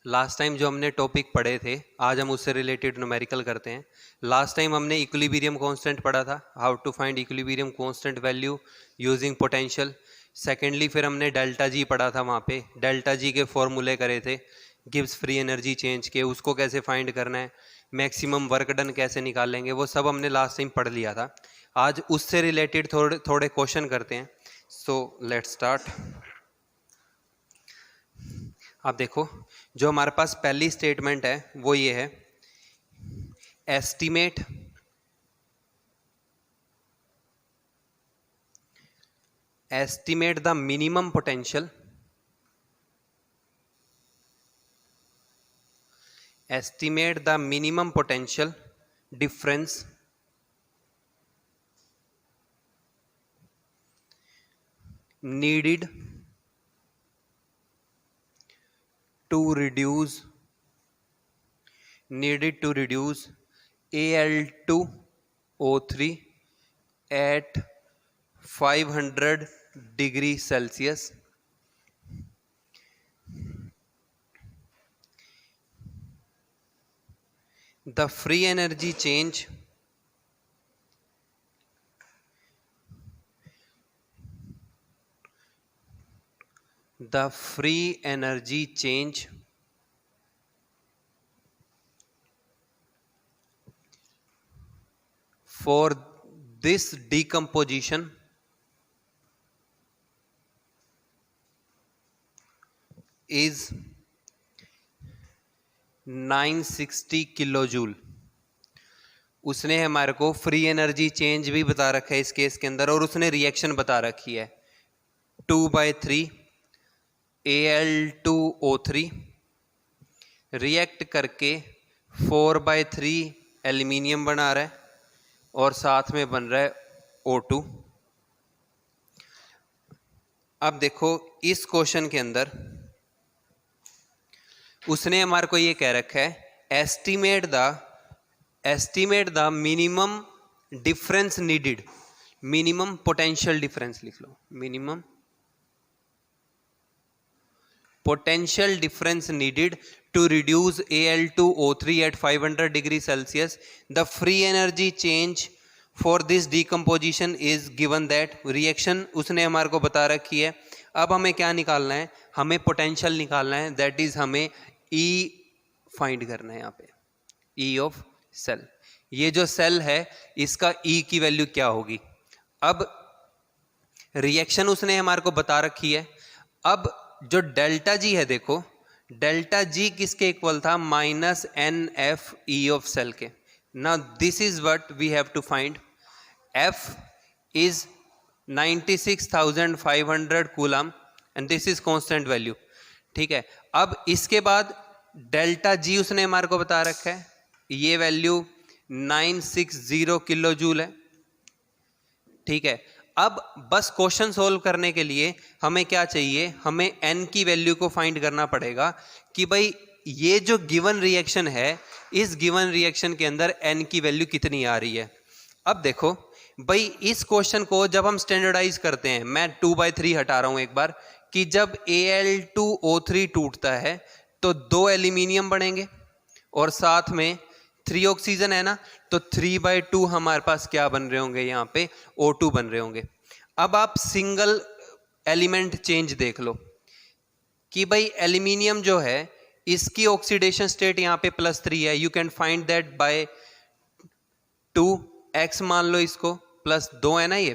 Last time जो हमने topic पढ़े थे आज हम उससे रिलेटेड न्यूमेरिकल करते हैं। लास्ट टाइम हमने इक्विलिब्रियम कांस्टेंट पढ़ा था, how to find equilibrium constant value using potential. Secondly फिर हमने डेल्टा जी पढ़ा था, वहाँ पे डेल्टा जी के फॉर्मूले करे थे, गिब्स फ्री एनर्जी चेंज के, उसको कैसे फाइंड करना है, मैक्सिमम वर्क डन कैसे निकालेंगे, वो सब हमने लास्ट टाइम पढ़ लिया था। आज उससे रिलेटेड थोड़े क्वेश्चन करते हैं। So let's start. आप देखो, जो हमारे पास पहली स्टेटमेंट है वो ये है, estimate the minimum potential difference needed to reduce Al2O3 at 500 degree Celsius. The free energy change for this decomposition is 960 kilojoule. उसने हमारे को फ्री एनर्जी चेंज भी बता रखा है इस केस के अंदर, और उसने रिएक्शन बता रखी है 2/3 Al2O3 रिएक्ट करके 4/3 एल्यूमिनियम बना रहा है और साथ में बन रहा है O2। अब देखो इस क्वेश्चन के अंदर उसने हमारे को ये कह रखा है, estimate the minimum difference needed, minimum potential difference लिख लो, minimum potential difference needed to reduce Al2O3 at 500 degree Celsius. The free energy change for this decomposition is given that reaction उसने हमारे को बता रखी है। अब हमें क्या निकालना है, हमें पोटेंशियल निकालना है, दैट इज हमें E फाइंड करना है। यहाँ पे E ऑफ सेल, ये जो सेल है इसका E की वैल्यू क्या होगी। अब रिएक्शन उसने हमारे को बता रखी है। अब जो डेल्टा जी है, देखो डेल्टा जी किसके इक्वल था, -NFE ऑफ सेल के। Now this is what we have to find. F is 96,500 coulomb and this is constant value. ठीक है, अब इसके बाद डेल्टा जी उसने हमारे को बता रखा है, ये वैल्यू 960 किलो जूल है। ठीक है, अब बस क्वेश्चन सोल्व करने के लिए हमें क्या चाहिए, हमें n की वैल्यू को फाइंड करना पड़ेगा कि भाई ये जो गिवन रिएक्शन है, इस गिवन रिएक्शन के अंदर n की वैल्यू कितनी आ रही है। अब देखो भाई इस क्वेश्चन को जब हम स्टैंडर्डाइज करते हैं, मैं 2/3 हटा रहा हूं एक बार, कि जब Al2O3 टूटता है तो 2 एल्यूमिनियम बनेंगे और साथ में 3 ऑक्सीजन है ना, तो 3/2 हमारे पास क्या बन रहे होंगे, यहाँ पे O2 बन रहे होंगे। अब आप सिंगल एलिमेंट चेंज देख लो कि भाई एल्यूमिनियम जो है इसकी ऑक्सीडेशन स्टेट यहाँ पे +3 है। You can find that bye 2x मान लो इसको, +2 है ना ये,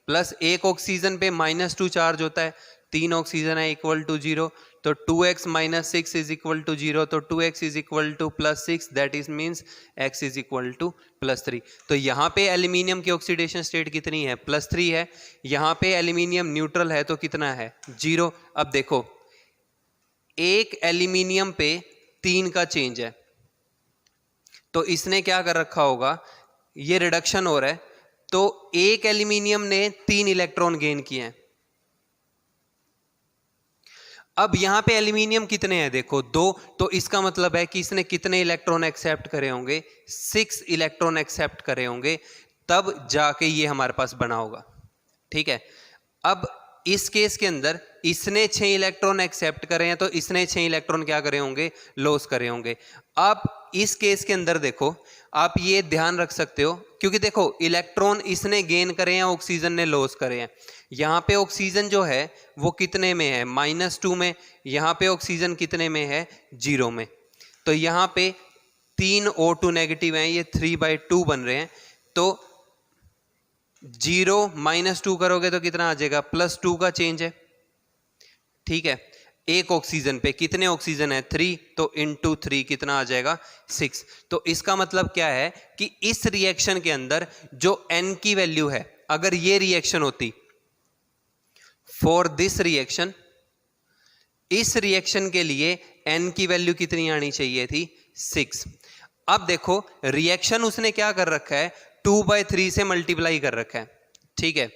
प्लस 1 ऑक्सीजन पे -2 चार्ज होता है, 3 ऑक्सीजन है इक्वल टू 0, तो 2x - 6 इज इक्वल टू 0, तो 2x is equal to +6, that is means x is equal to +3। तो यहाँ पे एल्यूमिनियम की ऑक्सीडेशन स्टेट कितनी है, +3 है। यहाँ पे एल्यूमिनियम न्यूट्रल है तो कितना है, 0। अब देखो एक एल्यूमिनियम पे 3 का चेंज है, तो इसने क्या कर रखा होगा, ये रिडक्शन हो रहा है, तो एक एल्यूमिनियम ने 3 इलेक्ट्रॉन गेन किए हैं। अब यहां पे एल्यूमिनियम कितने हैं, देखो 2, तो इसका मतलब है कि इसने कितने इलेक्ट्रॉन एक्सेप्ट करे होंगे, 6 इलेक्ट्रॉन एक्सेप्ट करे होंगे, तब जाके ये हमारे पास बना होगा। ठीक है, अब इस केस के अंदर इसने 6 इलेक्ट्रॉन एक्सेप्ट करे हैं तो इसने 6 इलेक्ट्रॉन क्या करे होंगे, लॉस करे होंगे। आप इस केस के अंदर देखो, आप ये ध्यान रख सकते हो, क्योंकि देखो इलेक्ट्रॉन इसने गेन करे हैं, ऑक्सीजन ने लॉस करे हैं। यहाँ पे ऑक्सीजन जो है वो कितने में है, -2 में। यहाँ पे ऑक्सीजन कितने में है, 0 में। तो यहाँ पे 3 O2 नेगेटिव हैं, ये 3/2 बन रहे हैं। तो 0 -2 करोगे तो कितना आ जाएगा, +2 का चेंज है। ठीक है, एक ऑक्सीजन पे कितने ऑक्सीजन है, 3, तो इंटू 3 कितना आ जाएगा, 6। तो इसका मतलब क्या है कि इस रिएक्शन के अंदर जो n की वैल्यू है, अगर ये रिएक्शन होती फॉर दिस रिएक्शन, इस रिएक्शन के लिए n की वैल्यू कितनी आनी चाहिए थी, 6। अब देखो रिएक्शन उसने क्या कर रखा है, 2/3 से मल्टीप्लाई कर रखा है। ठीक है,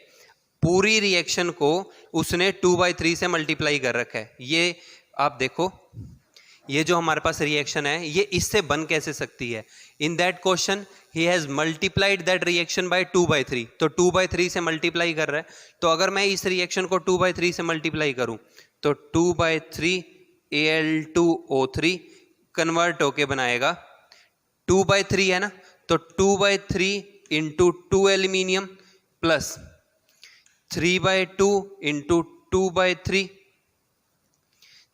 पूरी रिएक्शन को उसने 2/3 से मल्टीप्लाई कर रखा है। ये आप देखो, ये जो हमारे पास रिएक्शन है ये इससे बन कैसे सकती है। In that question he has multiplied that reaction by 2/3, तो 2/3 से मल्टीप्लाई कर रहा है। तो अगर मैं इस रिएक्शन को 2/3 से मल्टीप्लाई करूं तो 2/3 Al2O3 कन्वर्ट होके बनाएगा 2/3 है ना, तो 2/3 into 2 aluminium plus 3/2 into 2/3,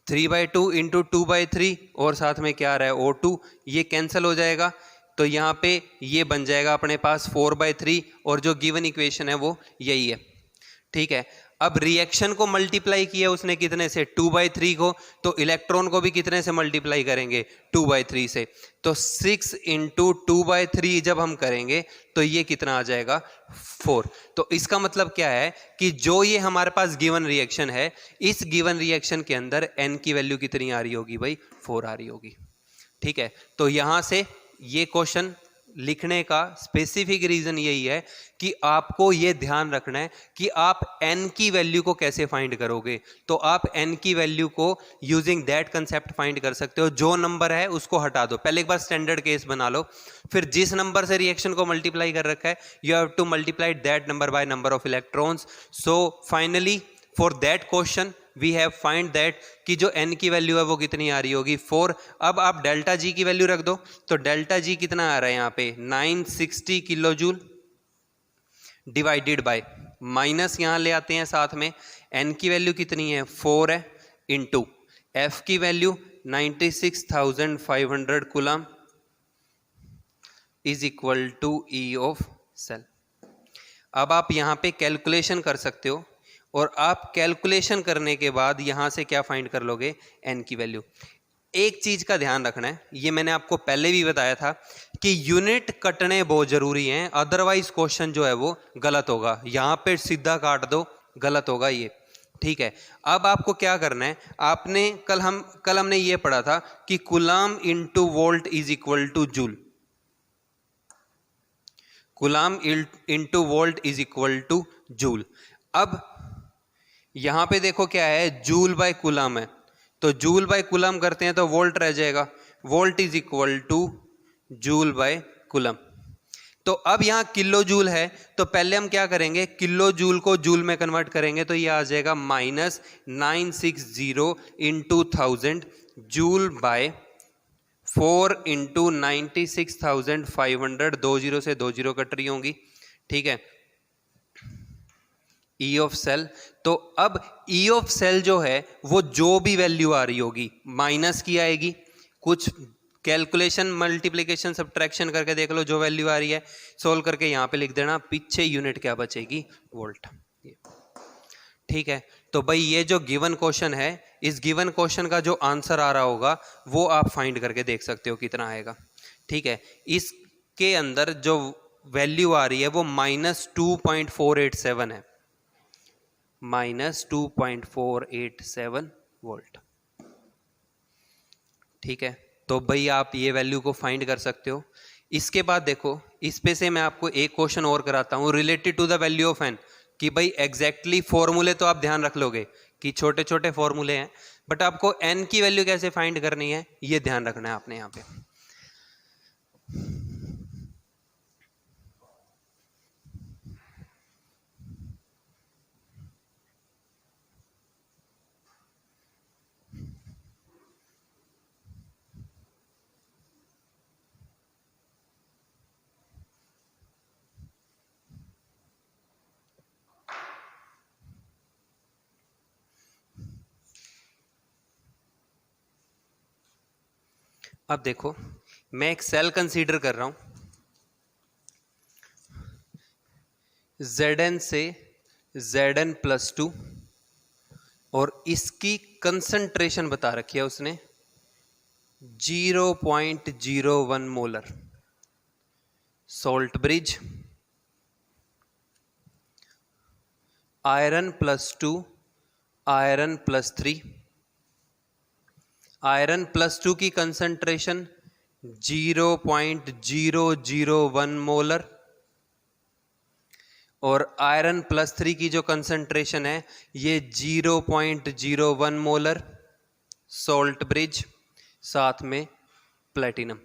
3/2 into 2/3 और साथ में क्या आ रहा है, O2, ये कैंसिल हो जाएगा। तो यहाँ पे ये बन जाएगा अपने पास 4/3 और जो गिवन इक्वेशन है वो यही है। ठीक है, अब रिएक्शन को मल्टीप्लाई किया उसने कितने से, 2/3 को, तो इलेक्ट्रॉन को भी कितने से मल्टीप्लाई करेंगे, 2/3 से। तो 6 इंटू 2/3 जब हम करेंगे तो ये कितना आ जाएगा, 4। तो इसका मतलब क्या है कि जो ये हमारे पास गिवन रिएक्शन है, इस गिवन रिएक्शन के अंदर n की वैल्यू कितनी आ रही होगी भाई, 4 आ रही होगी। ठीक है, तो यहां से ये क्वेश्चन लिखने का स्पेसिफिक रीजन यही है कि आपको ये ध्यान रखना है कि आप n की वैल्यू को कैसे फाइंड करोगे। तो आप n की वैल्यू को यूजिंग दैट कंसेप्ट फाइंड कर सकते हो। जो नंबर है उसको हटा दो, पहले एक बार स्टैंडर्ड केस बना लो, फिर जिस नंबर से रिएक्शन को मल्टीप्लाई कर रखा है you have to multiply that number by number of electrons. So finally for that question we have find that कि जो n की वैल्यू है वो कितनी आ रही होगी, 4। अब आप डेल्टा जी की वैल्यू रख दो, तो डेल्टा जी कितना आ रहा है यहाँ पे, 960 kilo joule divided by, minus यहाँ ले आते हैं साथ में, n की वैल्यू कितनी है, 4 है, इंटू f की value 96,500 coulomb is equal to E of cell. अब आप यहाँ पे कैलकुलेशन कर सकते हो और आप कैलकुलेशन करने के बाद यहां से क्या फाइंड कर लोगे, n की वैल्यू। एक चीज का ध्यान रखना है, ये मैंने आपको पहले भी बताया था कि यूनिट कटने बहुत जरूरी हैं, अदरवाइज क्वेश्चन जो है वो गलत होगा। यहां पे सीधा काट दो, गलत होगा ये। ठीक है, अब आपको क्या करना है, आपने कल हमने ये पढ़ा था कि coulomb into volt is equal to joule, coulomb into volt is equal to joule. अब यहां पे देखो क्या है, जूल बाय कूलम है, तो जूल बाय कूलम करते हैं तो वोल्ट रह जाएगा, volt is equal to joule by coulomb. तो अब यहां किलो जूल है, तो पहले हम क्या करेंगे, किलो जूल को जूल में कन्वर्ट करेंगे, तो ये आ जाएगा -960 into 1000 joule by 4 into 96,500, 2 zero से 2 जीरो कट रही होंगी। ठीक है, E ऑफ सेल। तो अब E ऑफ सेल जो है वो जो भी वैल्यू आ रही होगी माइनस की आएगी, कुछ कैलकुलेशन मल्टीप्लिकेशन सब्ट्रैक्शन करके देख लो, जो वैल्यू आ रही है सोल्व करके यहाँ पे लिख देना, पीछे यूनिट क्या बचेगी, वोल्ट। ठीक है, तो भाई ये जो गिवन क्वेश्चन है, इस गिवन क्वेश्चन का जो आंसर आ रहा होगा वो आप फाइंड करके देख सकते हो कितना आएगा। ठीक है, इसके अंदर जो वैल्यू आ रही है वो -2.487 है, -2.487 वोल्ट। ठीक है, तो भाई आप ये वैल्यू को फाइंड कर सकते हो। इसके बाद देखो, इस पे से मैं आपको एक क्वेश्चन और कराता हूँ related to the value of N, कि भाई एग्जैक्टली फॉर्मूले तो आप ध्यान रख लोगे कि छोटे छोटे फॉर्मूले हैं, बट आपको एन की वैल्यू कैसे फाइंड करनी है ये ध्यान रखना है आपने यहाँ पे। अब देखो, मैं एक सेल कंसीडर कर रहा हूं, Zn से Zn+2 और इसकी कंसंट्रेशन बता रखी है उसने 0.01 molar. Salt bridge, Iron+2, Iron+3, Iron+2 की कंसंट्रेशन 0.001 मोलर और Iron+3 की जो कंसंट्रेशन है ये 0.01 मोलर। सॉल्ट ब्रिज, साथ में प्लेटिनम।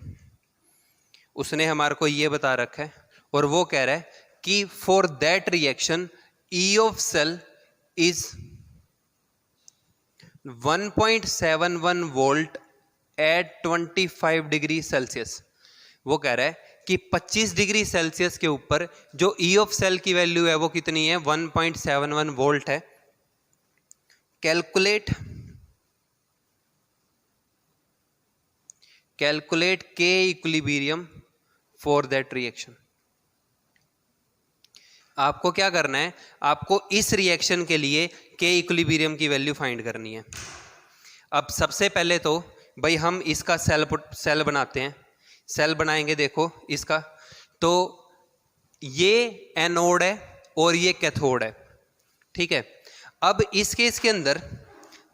उसने हमारे को ये बता रखा है और वो कह रहा है कि for that reaction E of cell is 1.71 volt at 25 degree Celsius. वो कह रहा है कि 25 डिग्री सेल्सियस के ऊपर जो E ऑफ सेल की वैल्यू है वो कितनी है, 1.71 वोल्ट है। Calculate K equilibrium for that reaction. आपको क्या करना है, आपको इस रिएक्शन के लिए K इक्विलिब्रियम की वैल्यू फाइंड करनी है। अब सबसे पहले तो भाई हम इसका सेल बनाते हैं। सेल बनाएंगे, देखो इसका, तो ये एनोड है और ये कैथोड है, ठीक है। अब इस केस के अंदर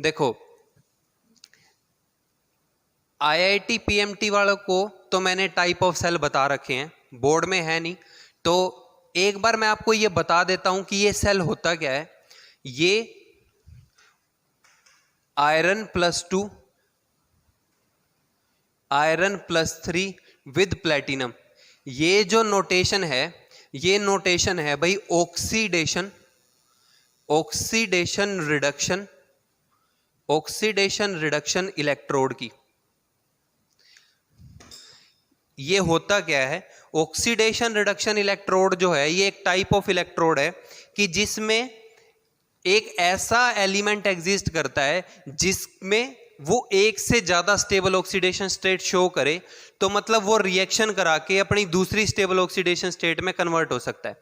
देखो, IIT PMT वालों को तो मैंने टाइप ऑफ सेल बता रखे हैं, बोर्ड में है नहीं, तो एक बार मैं आपको ये बता देता हूं कि ये सेल होता क्या है। ये Iron+2, Iron+3 विद प्लेटिनम, ये जो नोटेशन है ये नोटेशन है भाई ऑक्सीडेशन रिडक्शन इलेक्ट्रोड की। ये होता क्या है, ऑक्सीडेशन रिडक्शन इलेक्ट्रोड जो है ये एक टाइप ऑफ इलेक्ट्रोड है कि जिसमें एक ऐसा एलिमेंट एग्जिस्ट करता है जिसमें वो एक से ज्यादा स्टेबल ऑक्सीडेशन स्टेट शो करे, तो मतलब वो रिएक्शन करा के अपनी दूसरी स्टेबल ऑक्सीडेशन स्टेट में कन्वर्ट हो सकता है।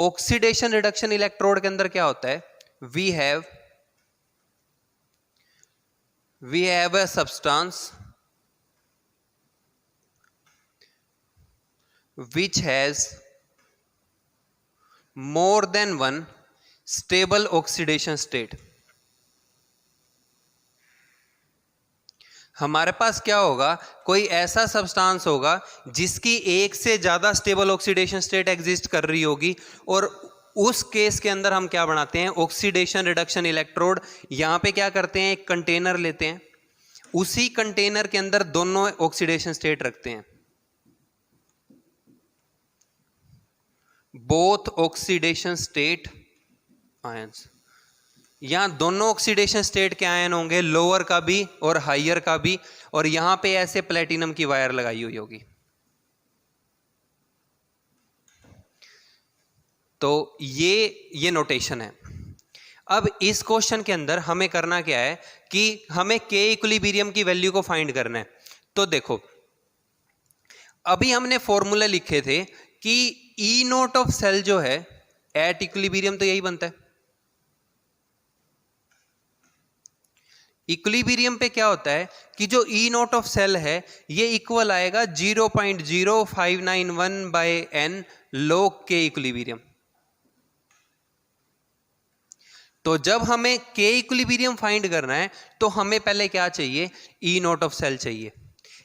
ऑक्सीडेशन रिडक्शन इलेक्ट्रोड के अंदर क्या होता है, we have a substance which has more than one stable oxidation state। हमारे पास क्या होगा, कोई ऐसा सब्सटेंस होगा जिसकी एक से ज्यादा स्टेबल ऑक्सीडेशन स्टेट एग्जिस्ट कर रही होगी, और उस केस के अंदर हम क्या बनाते हैं, ऑक्सीडेशन रिडक्शन इलेक्ट्रोड। यहां पे क्या करते हैं, एक कंटेनर लेते हैं, उसी कंटेनर के अंदर दोनों ऑक्सीडेशन स्टेट रखते हैं, बोथ ऑक्सीडेशन स्टेट आयंस। यहां दोनों ऑक्सीडेशन स्टेट के आयन होंगे, लोअर का भी और हाइयर का भी, और यहां पे ऐसे प्लेटिनम की वायर लगाई हुई होगी। तो ये नोटेशन है। अब इस क्वेश्चन के अंदर हमें करना क्या है कि हमें K इक्विलिब्रियम की वैल्यू को फाइंड करना है। तो देखो, अभी हमने फॉर्मूला लिखे थे कि E नोट ऑफ सेल जो है एट इक्विलिब्रियम, तो यही बनता है। इक्विलिब्रियम पे क्या होता है कि जो E नोट ऑफ सेल है ये इक्वल आएगा 0.0591 by n log K equilibrium. तो जब हमें K इक्विलिब्रियम फाइंड करना है तो हमें पहले क्या चाहिए, E नोट ऑफ सेल चाहिए।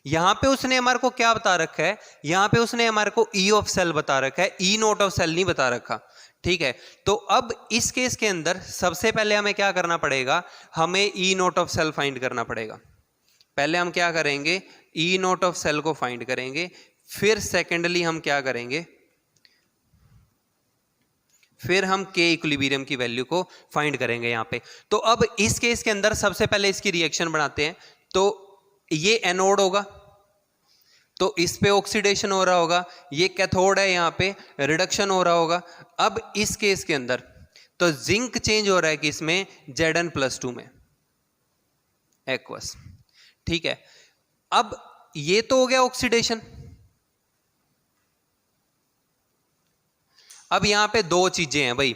यहां पे उसने हमारे को क्या बता रखा है, यहां पे उसने हमारे को E ऑफ सेल बता रखा है, E नोट ऑफ सेल नहीं बता रखा, ठीक है। तो अब इस केस के अंदर सबसे पहले हमें क्या करना पड़ेगा, हमें E naught of cell find करना पड़ेगा। पहले हम क्या करेंगे, E नोट ऑफ सेल को फाइंड करेंगे, फिर सेकेंडली हम क्या करेंगे, फिर हम K इक्विलिब्रियम की वैल्यू को फाइंड करेंगे यहां पे। तो अब इस केस के अंदर सबसे पहले इसकी रिएक्शन बनाते हैं। तो ये एनोड होगा, तो इस पे ऑक्सीडेशन हो रहा होगा, ये कैथोड है, यहां पे रिडक्शन हो रहा होगा। अब इस केस के अंदर तो जिंक चेंज हो रहा है किसमें, Zn+2 में, एक्वस, ठीक है। अब ये तो हो गया ऑक्सीडेशन। अब यहां पे दो चीजें हैं भाई,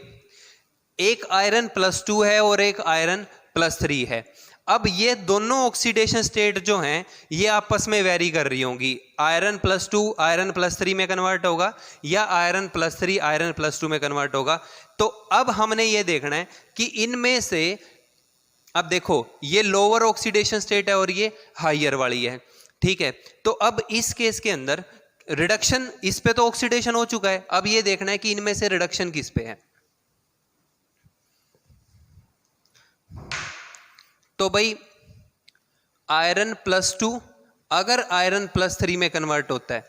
एक आयरन +2 है और एक आयरन +3 है। अब ये दोनों ऑक्सीडेशन स्टेट जो हैं ये आपस में वेरी कर रही होंगी, आयरन +2 आयरन +3 में कन्वर्ट होगा या आयरन +3 आयरन +2 में कन्वर्ट होगा। तो अब हमने ये देखना है कि इनमें से, अब देखो ये लोअर ऑक्सीडेशन स्टेट है और ये हायर वाली है, ठीक है। तो अब इस केस के अंदर रिडक्शन, इस पे तो ऑक्सीडेशन हो चुका है, अब ये देखना है कि इनमें से रिडक्शन किस पे है। तो भाई आयरन +2 अगर आयरन +3 में कन्वर्ट होता है,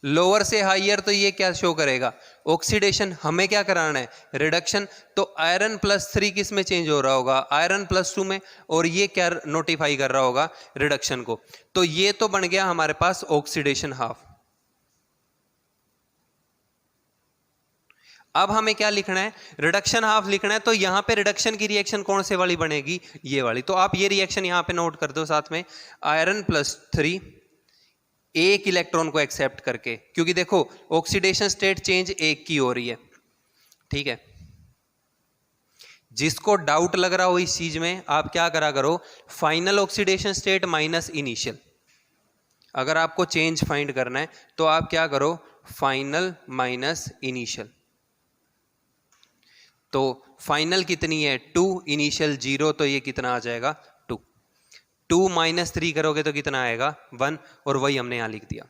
लोअर से हायर, तो ये क्या शो करेगा, ऑक्सीडेशन। हमें क्या कराना है, रिडक्शन। तो आयरन +3 किस में चेंज हो रहा होगा, आयरन +2 में, और ये क्या नोटिफाई कर रहा होगा, रिडक्शन को। तो ये तो बन गया हमारे पास ऑक्सीडेशन हाफ। अब हमें क्या लिखना है, रिडक्शन हाफ लिखना है। तो यहां पे रिडक्शन की रिएक्शन कौन से वाली बनेगी, ये वाली। तो आप ये रिएक्शन यहां पे नोट कर दो साथ में, आयरन +3 एक इलेक्ट्रॉन को एक्सेप्ट करके, क्योंकि देखो ऑक्सीडेशन स्टेट चेंज एक की हो रही है, ठीक है। जिसको डाउट लग रहा हो इस चीज में, आप क्या करा करो, final oxidation state minus initial. अगर आपको चेंज फाइंड करना है तो आप क्या करो, फाइनल माइनस इनिशियल। तो फाइनल कितनी है 2, इनिशियल 0, तो ये कितना आ जाएगा 2। 2 - 3 करोगे तो कितना आएगा 1, और वही हमने यहां लिख दिया।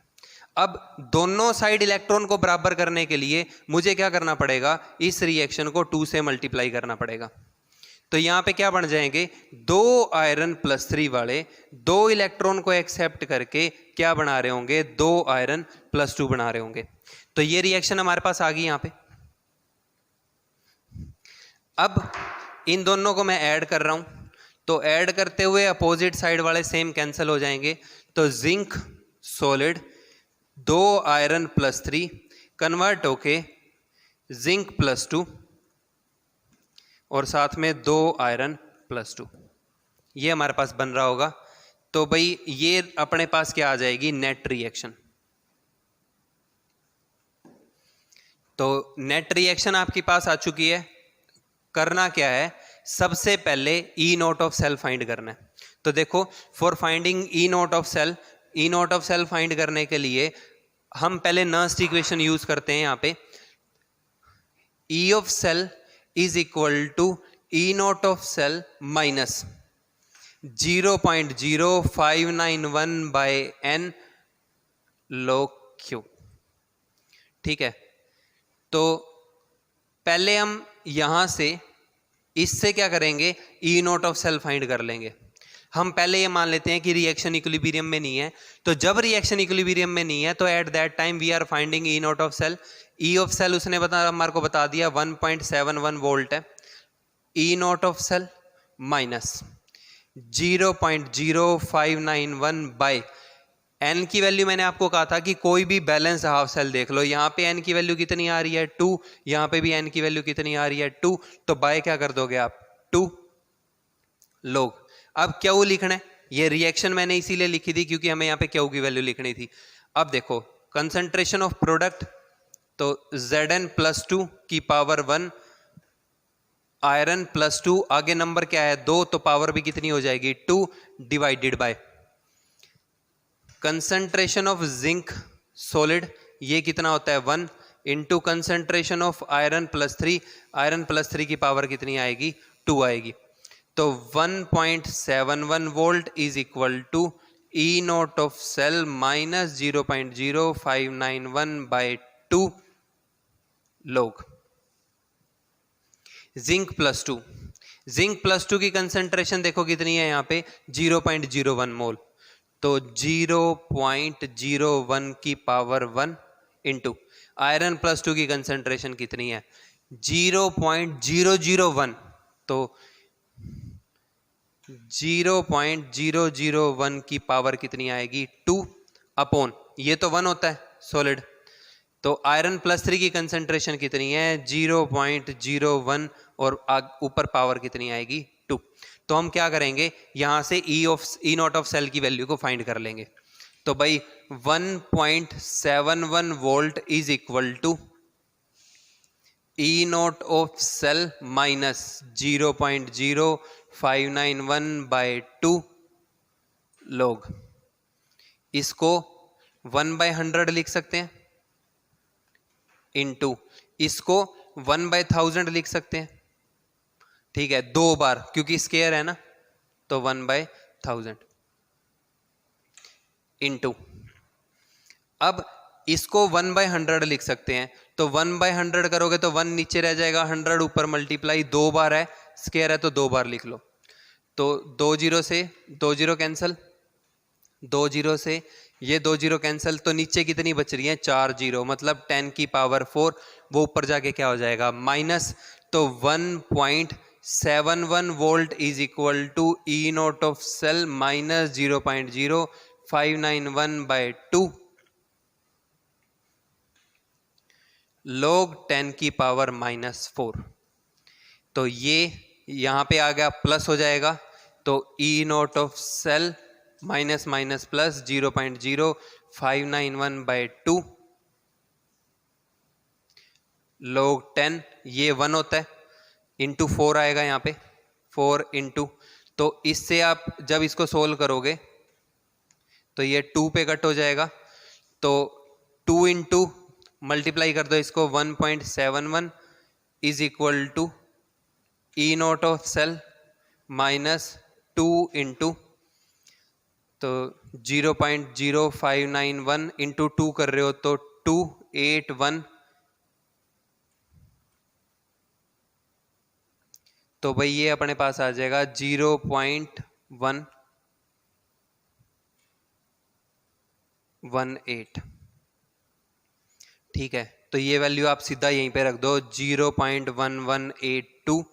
अब दोनों साइड इलेक्ट्रॉन को बराबर करने के लिए मुझे क्या करना पड़ेगा, इस रिएक्शन को 2 से मल्टीप्लाई करना पड़ेगा। तो यहां पे क्या बन जाएंगे, 2 आयरन +3 वाले 2 इलेक्ट्रॉन को एक्सेप्ट करके क्या बना रहे होंगे, 2 आयरन +2 बना रहे होंगे। तो ये रिएक्शन हमारे पास आ गई यहां पे। अब इन दोनों को मैं ऐड कर रहा हूं, तो ऐड करते हुए अपोजिट साइड वाले सेम कैंसिल हो जाएंगे। तो जिंक सॉलिड 2 आयरन +3 कन्वर्ट होके जिंक +2 और साथ में 2 आयरन +2, ये हमारे पास बन रहा होगा। तो भाई ये अपने पास क्या आ जाएगी, नेट रिएक्शन। तो नेट रिएक्शन आपके पास आ चुकी है। करना क्या है, सबसे पहले E naught of cell find करना है। तो देखो for finding E naught of cell, E naught of cell find करने के लिए हम पहले नर्स्ट इक्वेशन यूज करते हैं। यहां पे E of cell is equal to E naught of cell minus 0.0591 by n log Q, ठीक है। तो पहले हम यहां से इससे क्या करेंगे, ई नोट ऑफ सेल फाइंड कर लेंगे। हम पहले ये मान लेते हैं कि रिएक्शन इक्विलिब्रियम में नहीं है। तो जब रिएक्शन इक्विलिब्रियम में नहीं है तो at that time we are finding E naught of cell. E of cell उसने हमारे को बता दिया 1.71 वोल्ट है। E naught of cell minus 0.0591 by n की वैल्यू मैंने आपको कहा था कि कोई भी बैलेंस हाफ सेल देख लो, यहाँ पे n की वैल्यू कितनी आ रही है 2, यहाँ पे भी n की वैल्यू कितनी आ रही है 2, तो बाय क्या कर दोगे आप 2 लोग। अब क्यू लिखना है, ये रिएक्शन मैंने इसीलिए लिखी थी क्योंकि हमें यहाँ पे क्यू की वैल्यू लिखनी थी। अब देखो कंसंट्रेशन ऑफ प्रोडक्ट, तो Zn+2 की पावर 1 आयरन +2, आगे नंबर क्या है 2, तो पावर भी कितनी हो जाएगी 2 divided by concentration of zinc solid, ये कितना होता है 1 into concentration of iron +3, iron +3 की पावर कितनी आएगी 2 आएगी। तो 1.71 volt is equal to E naught of cell minus 0.0591 by 2 log. Zinc +2, zinc +2 की कंसंट्रेशन देखो कितनी है यहाँ पे 0.01 मोल, तो 0.01 की पावर 1 इंटू आयरन +2 की कंसंट्रेशन कितनी है 0.001, तो 0.001 की पावर कितनी आएगी 2 अपॉन, ये तो 1 होता है सॉलिड, तो आयरन +3 की कंसंट्रेशन कितनी है 0.01 और ऊपर पावर कितनी आएगी 2। तो हम क्या करेंगे यहां से ई नॉट ऑफ सेल की वैल्यू को फाइंड कर लेंगे। तो भाई 1.71 volt is equal to E naught of cell minus 0.0591 by 2 log. इसको 1/100 लिख सकते हैं, इनटू इसको 1/1000 लिख सकते हैं। ठीक है, 2 बार, क्योंकि स्केयर है ना, तो 1/1000 इनटू, अब इसको 1/100 लिख सकते हैं, तो 1/100 करोगे तो 1 नीचे रह जाएगा, 100 ऊपर, मल्टीप्लाई 2 बार है, स्केयर है तो 2 बार लिख लो। तो 2 जीरो से 2 जीरो कैंसिल, 2 जीरो से ये 2 जीरो कैंसिल, तो नीचे कितनी बच रही है, 4 जीरो, मतलब 10 की पावर 4, वो ऊपर जाके क्या हो जाएगा, माइनस। तो 1.71 volt is equal to E naught of cell minus 0.0591 by 2 log 10 की पावर -4। तो ये यहां पे आ गया, प्लस हो जाएगा, तो E naught of cell minus minus plus 0.0591 by 2 log 10, ये 1 होता है, इंटू 4 आएगा यहाँ पे, 4 इंटू, तो इससे आप जब इसको सोल्व करोगे तो ये 2 पे कट हो जाएगा, तो 2 इंटू मल्टीप्लाई कर दो इसको, 1.71 is equal to E naught of cell minus 2 into, तो 0.0591 इंटू 2 कर रहे हो तो 281, तो भाई ये अपने पास आ जाएगा 0.118। ठीक है, तो ये वैल्यू आप सीधा यहीं पे रख दो, 0.1182,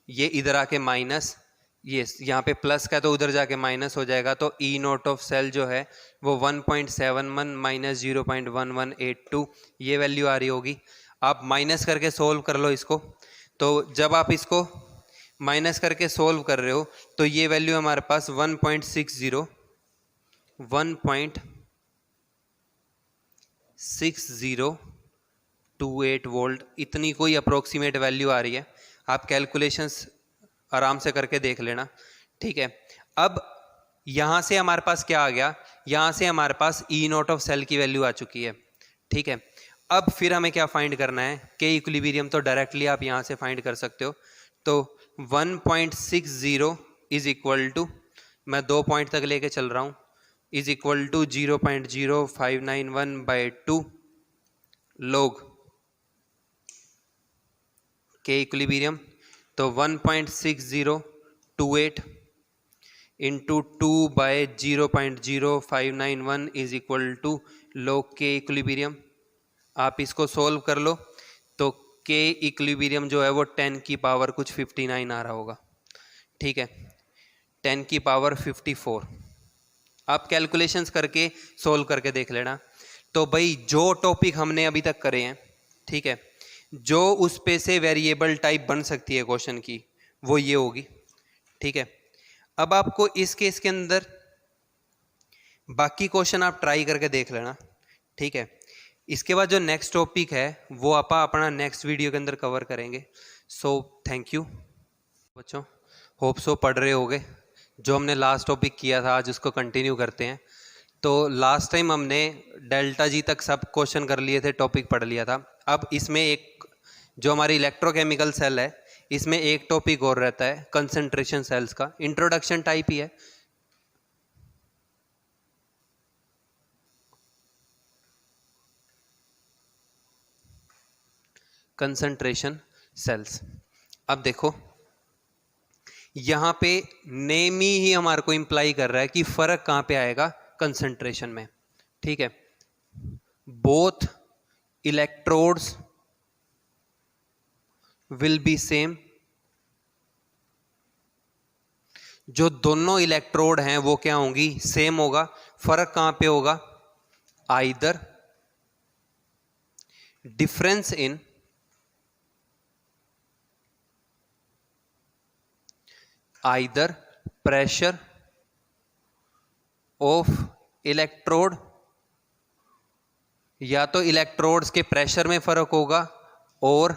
ये इधर आके माइनस, ये यहाँ पे प्लस का तो उधर जाके माइनस हो जाएगा, तो ई नोट ऑफ सेल जो है वो 1.71 माइनस 0.1182, ये वैल्यू आ रही होगी। आप माइनस करके सोल्व कर लो इसको, तो जब आप इसको माइनस करके सोल्व कर रहे हो तो ये वैल्यू हमारे पास 1.6028 वोल्ट, इतनी कोई अप्रोक्सीमेट वैल्यू आ रही है। आप कैलकुलेशंस आराम से करके देख लेना। ठीक है, अब यहां से हमारे पास क्या आ गया, यहां से हमारे पास ई नोट ऑफ सेल की वैल्यू आ चुकी है। ठीक है, अब फिर हमें क्या फाइंड करना है, के इक्विलिब्रियम तो डायरेक्टली आप यहां से फाइंड कर सकते हो, तो 1.60 इज इक्वल टू, मैं 2 पॉइंट तक लेके चल रहा हूं, is equal to 0.0591 by 2 log K equilibrium, तो 1.6028 into 2 by 0.0591 is equal to log K equilibrium. आप इसको सोल्व कर लो तो के इक्विलिब्रियम जो है वो 10 की पावर कुछ 59 आ रहा होगा। ठीक है, 10 की पावर 54, आप कैलकुलेशंस करके सोल्व करके देख लेना। तो भाई जो टॉपिक हमने अभी तक करे हैं, ठीक है, जो उस पे से वेरिएबल टाइप बन सकती है क्वेश्चन की, वो ये होगी। ठीक है, अब आपको इस केस के अंदर बाकी क्वेश्चन आप ट्राई करके देख लेना। ठीक है, इसके बाद जो नेक्स्ट टॉपिक है वो आप अपना नेक्स्ट वीडियो के अंदर कवर करेंगे। सो थैंक यू बच्चों, होप सो पढ़ रहे होगे। जो हमने लास्ट टॉपिक किया था आज उसको कंटिन्यू करते हैं। तो लास्ट टाइम हमने डेल्टा जी तक सब क्वेश्चन कर लिए थे, टॉपिक पढ़ लिया था। अब इसमें एक जो हमारी इलेक्ट्रोकेमिकल सेल है, इसमें एक टॉपिक और रहता है कंसंट्रेशन सेल्स का, इंट्रोडक्शन टाइप ही है। कंसंट्रेशन सेल्स, अब देखो यहां पे नेम ही हमारे को इंप्लाई कर रहा है कि फर्क कहां पे आएगा, कंसंट्रेशन में। ठीक है, both electrodes will be same, जो दोनों इलेक्ट्रोड हैं वो क्या होंगी, सेम होगा। फर्क कहां पे होगा, either difference in either pressure of electrode, या तो इलेक्ट्रोड्स के प्रेशर में फर्क होगा और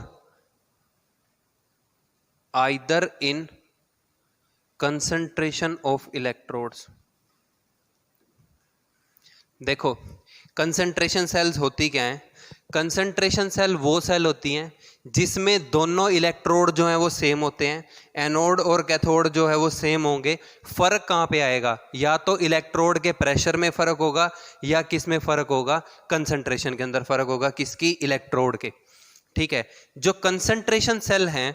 either in concentration of electrodes. देखो कंसंट्रेशन सेल्स होती क्या है? कंसंट्रेशन सेल वो सेल होती हैं जिसमें दोनों इलेक्ट्रोड जो हैं वो सेम होते हैं, एनोड और कैथोड जो है वो सेम होंगे। फर्क कहाँ पे आएगा? या तो इलेक्ट्रोड के प्रेशर में फर्क होगा या किस में फर्क होगा? कंसंट्रेशन के अंदर फर्क होगा। किसकी? इलेक्ट्रोड के। ठीक है, जो कंसंट्रेशन सेल हैं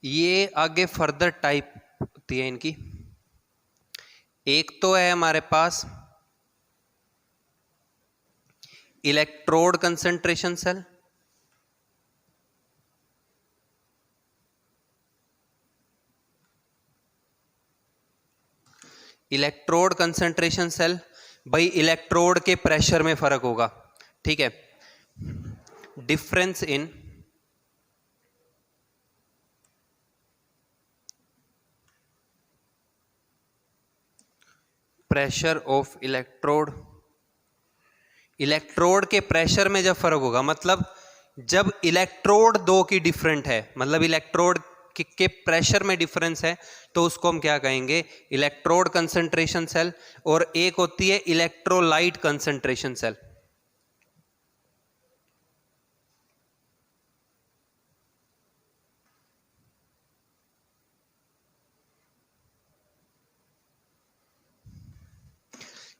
ये आगे फर्दर टाइप होती है इनकी। एक तो है हमारे पास electrode concentration cell, electrode concentration cell भाई इलेक्ट्रोड के प्रेशर में फर्क होगा। ठीक है, difference in pressure of electrode, electrode के प्रेशर में जब फर्क होगा, मतलब जब इलेक्ट्रोड दो की डिफरेंट है, मतलब इलेक्ट्रोड के प्रेशर में डिफरेंस है, तो उसको हम क्या कहेंगे? Electrode concentration cell. और एक होती है electrolyte concentration cell.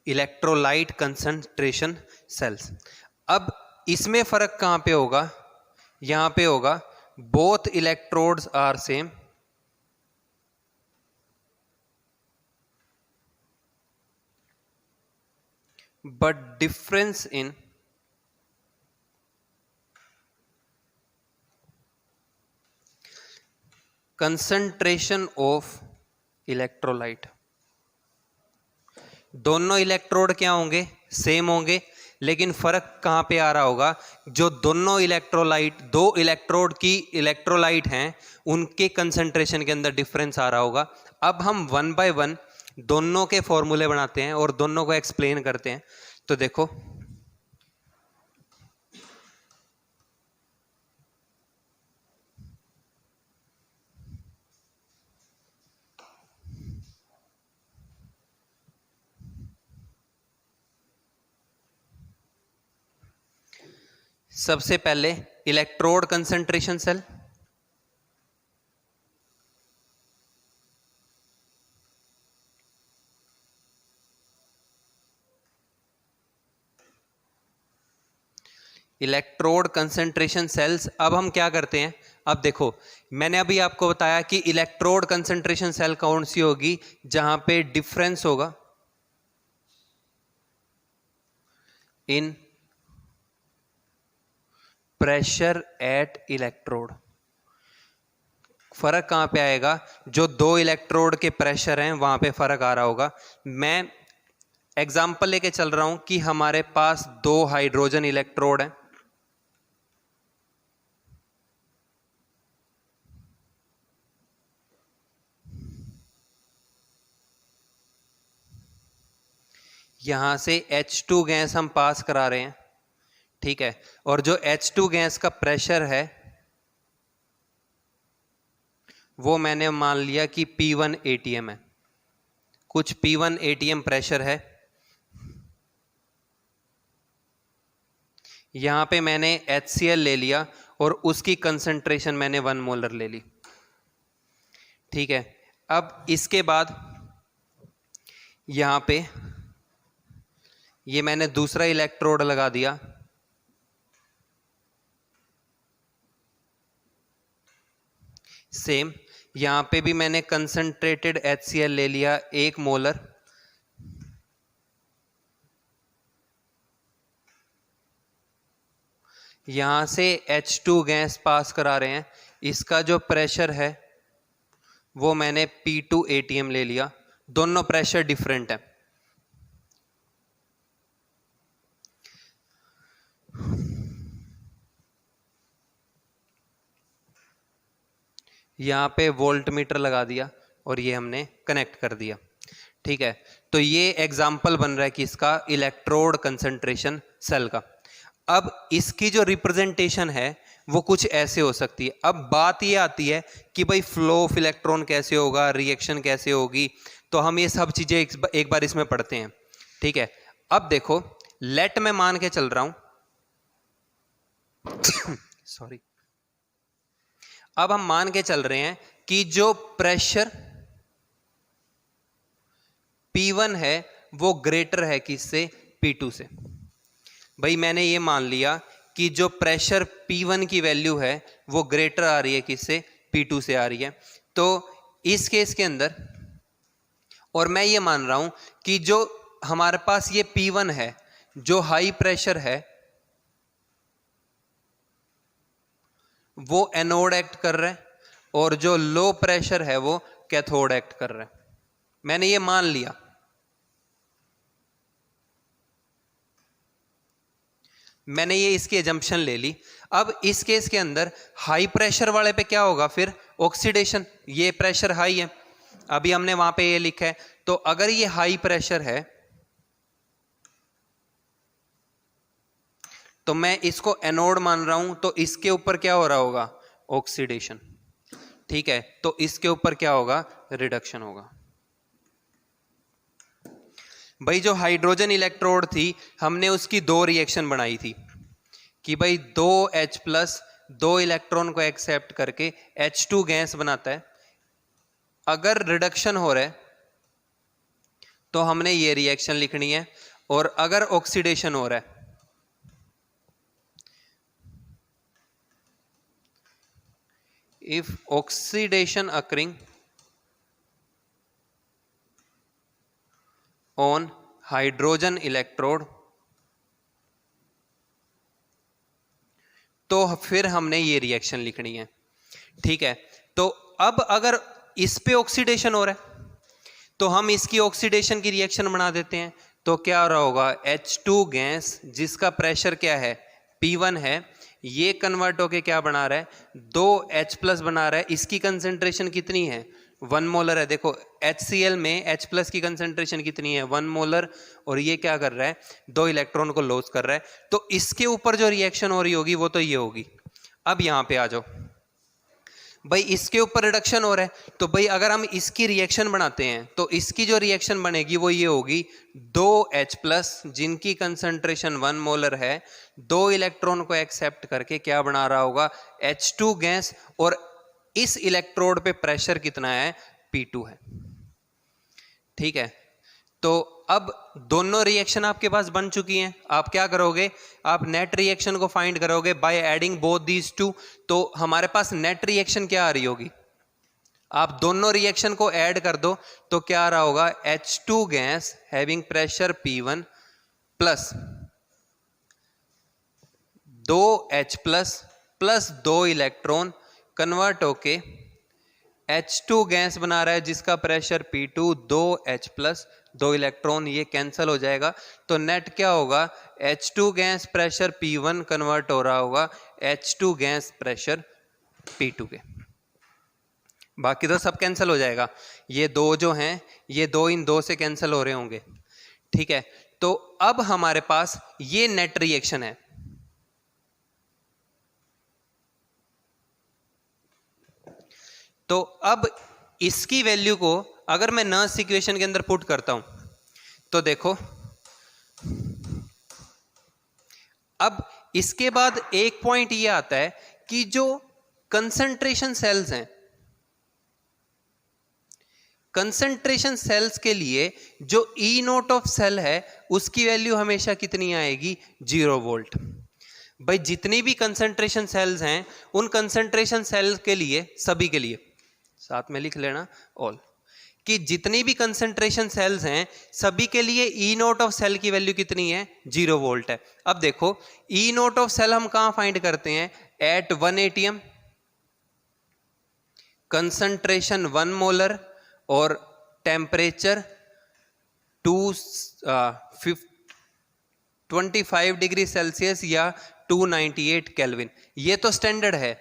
Electrolyte concentration cells. अब इसमें फर्क कहां पे होगा? यहां पे होगा both electrodes are same but difference in concentration of electrolyte. दोनों इलेक्ट्रोड क्या होंगे? सेम होंगे, लेकिन फर्क कहां पे आ रहा होगा? जो दोनों इलेक्ट्रोलाइट, दो इलेक्ट्रोड की इलेक्ट्रोलाइट हैं, उनके कंसंट्रेशन के अंदर डिफरेंस आ रहा होगा। अब हम वन बाय वन दोनों के फॉर्मूले बनाते हैं और दोनों को एक्सप्लेन करते हैं। तो देखो सबसे पहले electrode concentration cell, electrode concentration cells. अब हम क्या करते हैं? अब देखो मैंने अभी आपको बताया कि इलेक्ट्रोड कंसंट्रेशन सेल कौन सी होगी? जहां पे डिफरेंस होगा इन प्रेशर एट इलेक्ट्रोड। फर्क कहां पे आएगा? जो दो इलेक्ट्रोड के प्रेशर हैं वहां पे फर्क आ रहा होगा। मैं एग्जांपल लेके चल रहा हूं कि हमारे पास दो हाइड्रोजन इलेक्ट्रोड हैं, यहां से H2 गैस हम पास करा रहे हैं। ठीक है, और जो H2 गैस का प्रेशर है वो मैंने मान लिया कि P1 atm है, कुछ P1 atm प्रेशर है। यहां पे मैंने HCl ले लिया और उसकी कंसंट्रेशन मैंने 1 मोलर ले ली। ठीक है, अब इसके बाद यहां पे ये मैंने दूसरा इलेक्ट्रोड लगा दिया, सेम यहां पे भी मैंने कंसंट्रेटेड HCl ले लिया 1 मोलर। यहां से H2 गैस पास करा रहे हैं, इसका जो प्रेशर है वो मैंने P2 atm ले लिया। दोनों प्रेशर डिफरेंट है। यहाँ पे वोल्ट मीटर लगा दिया और ये हमने कनेक्ट कर दिया। ठीक है, तो ये एग्जाम्पल बन रहा है कि इसका इलेक्ट्रोड कंसंट्रेशन सेल का। अब इसकी जो रिप्रेजेंटेशन है वो कुछ ऐसे हो सकती है। अब बात ये आती है कि भाई फ्लो ऑफ इलेक्ट्रॉन कैसे होगा, रिएक्शन कैसे होगी, तो हम ये सब चीजें एक बार इसमें पढ़ते हैं। ठीक है, अब देखो लेट मैं मान के चल रहा हूं सॉरी, अब हम मान के चल रहे हैं कि जो प्रेशर P1 है वो ग्रेटर है किससे, P2 से। भाई मैंने ये मान लिया कि जो प्रेशर P1 की वैल्यू है वो ग्रेटर आ रही है किससे, P2 से आ रही है। तो इस केस के अंदर, और मैं ये मान रहा हूं कि जो हमारे पास ये P1 है जो हाई प्रेशर है वो एनोड एक्ट कर रहा है और जो लो प्रेशर है वो कैथोड एक्ट कर रहा है। मैंने ये मान लिया। मैंने ये इसकी एजम्पशन ले ली। अब इस केस के अंदर हाई प्रेशर वाले पे क्या होगा, फिर ऑक्सीडेशन। ये प्रेशर हाई है, अभी हमने वहां पे ये लिखा है। तो अगर ये हाई प्रेशर है तो मैं इसको एनोड मान रहा हूं, तो इसके ऊपर क्या हो रहा होगा, ऑक्सीडेशन। ठीक है, तो इसके ऊपर क्या होगा, रिडक्शन होगा। भाई जो हाइड्रोजन इलेक्ट्रोड थी हमने उसकी दो रिएक्शन बनाई थी कि भाई 2H+ 2 इलेक्ट्रॉन को एक्सेप्ट करके H2 गैस बनाता है। अगर रिडक्शन हो रहा है तो हमने ये रिएक्शन लिखनी है, और अगर ऑक्सीडेशन हो रहा है, if oxidation occurring on hydrogen electrode, तो फिर हमने ये रिएक्शन लिखनी है। ठीक है, तो अब अगर इस पे ऑक्सीडेशन हो रहा है तो हम इसकी ऑक्सीडेशन की रिएक्शन बना देते हैं। तो क्या हो रहा होगा, H2 गैस जिसका प्रेशर क्या है, P1 है, ये कन्वर्ट होके क्या बना रहा है, 2H+ बना रहा है। इसकी कंसेंट्रेशन कितनी है, 1 मोलर है। देखो HCl में H+ की कंसेंट्रेशन कितनी है, 1 मोलर, और ये क्या कर रहा है, 2 इलेक्ट्रॉन को लॉस कर रहा है। तो इसके ऊपर जो रिएक्शन हो रही होगी वो तो ये होगी। अब यहां पे आ जाओ, भाई इसके ऊपर रिडक्शन हो रहा है, तो भाई अगर हम इसकी रिएक्शन बनाते हैं तो इसकी जो रिएक्शन बनेगी वो ये होगी, 2H+ जिनकी कंसंट्रेशन 1 मोलर है, 2 इलेक्ट्रॉन को एक्सेप्ट करके क्या बना रहा होगा, H2 गैस, और इस इलेक्ट्रोड पे प्रेशर कितना है, P2 है। ठीक है, तो अब दोनों रिएक्शन आपके पास बन चुकी हैं। आप क्या करोगे, आप नेट रिएक्शन को फाइंड करोगे by adding both these two. तो हमारे पास नेट रिएक्शन क्या आ रही होगी, आप दोनों रिएक्शन को ऐड कर दो तो क्या आ रहा होगा, H2 gas having pressure P1 plus 2H+ plus 2 electron convert होके H2 गैस बना रहा है जिसका प्रेशर P2, 2H+ 2 इलेक्ट्रॉन, ये कैंसिल हो जाएगा। तो नेट क्या होगा, H2 gas pressure P1 convert हो रहा होगा H2 गैस प्रेशर P2 के। बाकी तो सब कैंसिल हो जाएगा, ये दो जो हैं ये दो इन दो से कैंसिल हो रहे होंगे। ठीक है, तो अब हमारे पास ये नेट रिएक्शन है। तो अब इसकी वैल्यू को अगर मैं नर्स इक्वेशन के अंदर पुट करता हूं तो देखो, अब इसके बाद एक पॉइंट ये आता है कि जो कंसंट्रेशन सेल्स हैं, कंसंट्रेशन सेल्स के लिए जो E0 ऑफ सेल है उसकी वैल्यू हमेशा कितनी आएगी, 0 वोल्ट। भाई जितनी भी कंसंट्रेशन सेल्स हैं उन कंसंट्रेशन सेल्स के लिए, सभी के लिए साथ में लिख लेना ऑल, कि जितनी भी कंसंट्रेशन सेल्स हैं सभी के लिए E0 ऑफ सेल की वैल्यू कितनी है, 0 वोल्ट है। अब देखो E0 ऑफ सेल हम कहां फाइंड करते हैं, एट 1 atm, कंसंट्रेशन 1 मोलर और टेम्परेचर 25 डिग्री सेल्सियस या 298 केल्विन। ये तो स्टैंडर्ड है।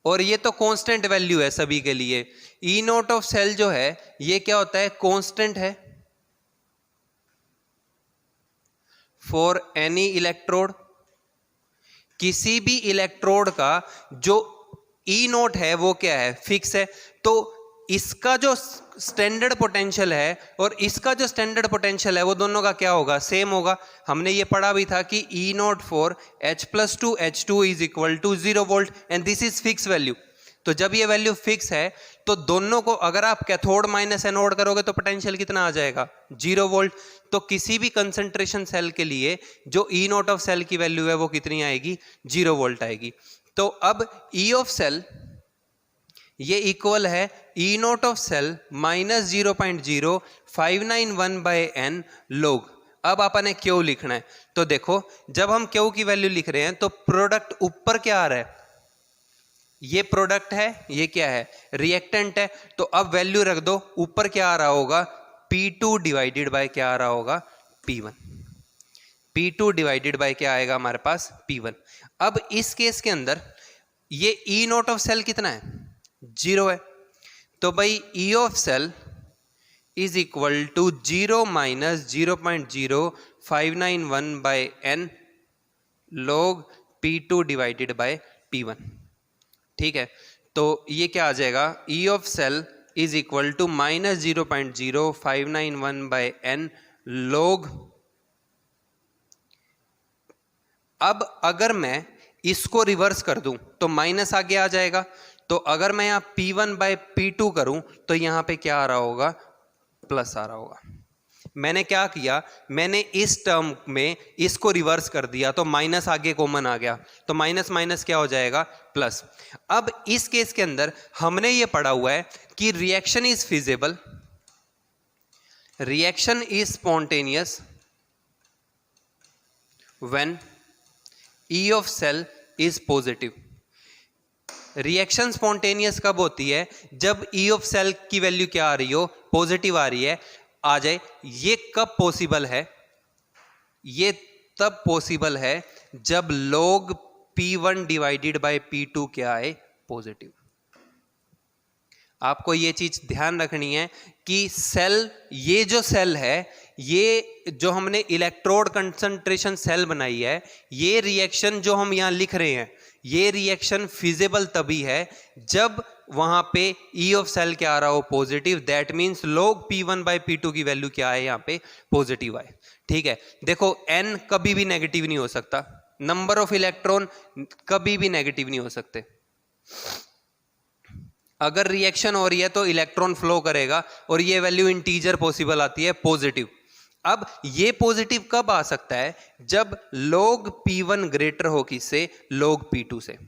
और ये तो कांस्टेंट वैल्यू है सभी के लिए। ई नॉट ऑफ सेल जो है ये क्या होता है, कांस्टेंट है फॉर एनी इलेक्ट्रोड। किसी भी इलेक्ट्रोड का जो ई नोट है वो क्या है, फिक्स है। तो इसका जो स्टैंडर्ड पोटेंशियल है और इसका जो स्टैंडर्ड पोटेंशियल है वो दोनों का क्या होगा, सेम होगा। हमने ये पढ़ा भी था कि E naught for H+2H2 is equal to 0 volt and this is fix value. तो जब ये वैल्यू फिक्स है तो दोनों को अगर आप कैथोड माइनस एनोड करोगे तो पोटेंशियल कितना आ जाएगा, 0 वोल्ट। तो किसी भी कंसंट्रेशन सेल के लिए जो ई नोट ऑफ सेल की वैल्यू है वो कितनी आएगी, 0 वोल्ट आएगी। तो अब ई ऑफ सेल ये इक्वल है E naught of cell minus 0.0591 by n log. अब आपने क्यू लिखना है। तो देखो जब हम क्यू की वैल्यू लिख रहे हैं तो प्रोडक्ट ऊपर क्या आ रहा है, ये प्रोडक्ट है, ये क्या है, रिएक्टेंट है। तो अब वैल्यू रख दो, ऊपर क्या आ रहा होगा, P2 डिवाइडेड बाय क्या आ रहा होगा, P1। P2 डिवाइडेड बाय क्या आएगा हमारे पास, P1। अब इस केस के अंदर ये ई नोट ऑफ सेल कितना है, 0 है। तो भाई E of cell is equal to 0 minus 0.0591 by n log P2 divided by P1। ठीक है, तो ये क्या आ जाएगा, E of cell is equal to minus 0.0591 by n log। अब अगर मैं इसको रिवर्स कर दूं तो माइनस आगे आ जाएगा। तो अगर मैं यहां P1 बाय P2 करूं तो यहां पे क्या आ रहा होगा, प्लस आ रहा होगा। मैंने क्या किया, मैंने इस टर्म में इसको रिवर्स कर दिया तो माइनस आगे कॉमन आ गया, तो माइनस माइनस क्या हो जाएगा, प्लस। अब इस केस के अंदर हमने ये पढ़ा हुआ है कि reaction is feasible, reaction is spontaneous when E of cell is positive. Reaction spontaneous कब होती है, जब ई ऑफ सेल की वैल्यू क्या आ रही हो, पॉजिटिव आ रही है, आ जाए। ये कब पॉसिबल है, ये तब पॉसिबल है जब log P1 divided by P2 क्या आए, पॉजिटिव। आपको ये चीज ध्यान रखनी है कि सेल, ये जो सेल है, ये जो हमने इलेक्ट्रोड कंसंट्रेशन सेल बनाई है, ये रिएक्शन जो हम यहां लिख रहे हैं, ये रिएक्शन फिजिबल तभी है जब वहां पे ई ऑफ सेल क्या आ रहा हो, positive. That means log P1 by P2 की वैल्यू क्या है, यहां पे पॉजिटिव आए। ठीक है, देखो n कभी भी नेगेटिव नहीं हो सकता, नंबर ऑफ इलेक्ट्रॉन कभी भी नेगेटिव नहीं हो सकते। अगर रिएक्शन हो रही है तो इलेक्ट्रॉन फ्लो करेगा और ये वैल्यू इंटीजर पॉसिबल आती है, पॉजिटिव। अब ये पॉजिटिव कब आ सकता है, जब log P1 ग्रेटर हो किससे, log P2 से।